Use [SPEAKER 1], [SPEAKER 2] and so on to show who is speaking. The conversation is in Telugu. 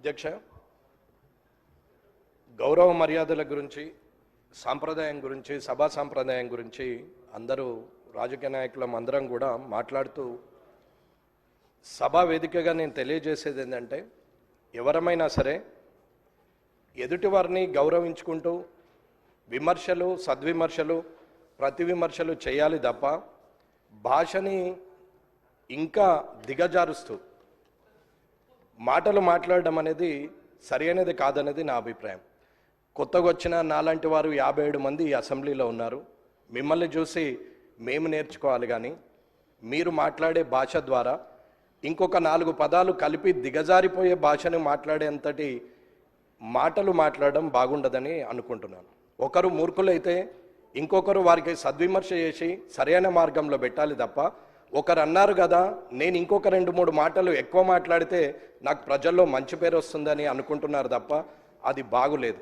[SPEAKER 1] అధ్యక్ష, గౌరవ మర్యాదల గురించి, సాంప్రదాయం గురించి, సభా సాంప్రదాయం గురించి అందరూ రాజకీయ నాయకులం అందరం కూడా మాట్లాడుతూ సభా వేదికగా నేను తెలియజేసేది ఏంటంటే, ఎవరమైనా సరే ఎదుటి వారిని గౌరవించుకుంటూ విమర్శలు, సద్విమర్శలు, ప్రతి విమర్శలు చేయాలి తప్ప భాషని ఇంకా దిగజారుస్తూ మాటలు మాట్లాడడం అనేది సరైనది కాదనేది నా అభిప్రాయం. కొత్తగా వచ్చిన నాలాంటి వారు 57 మంది ఈ అసెంబ్లీలో ఉన్నారు. మిమ్మల్ని చూసి మేము నేర్చుకోవాలి, కానీ మీరు మాట్లాడే భాష ద్వారా ఇంకొక 4 పదాలు కలిపి దిగజారిపోయే భాషను మాట్లాడేంతటి మాటలు మాట్లాడడం బాగుండదని అనుకుంటున్నాను. ఒకరు మూర్ఖులైతే ఇంకొకరు వారికి సద్విమర్శ చేసి సరైన మార్గంలో పెట్టాలి తప్ప, ఒకరు అన్నారు కదా నేను ఇంకొక 2-3 మాటలు ఎక్కువ మాట్లాడితే నాకు ప్రజల్లో మంచి పేరు వస్తుందని అనుకుంటున్నారు తప్ప అది బాగులేదు.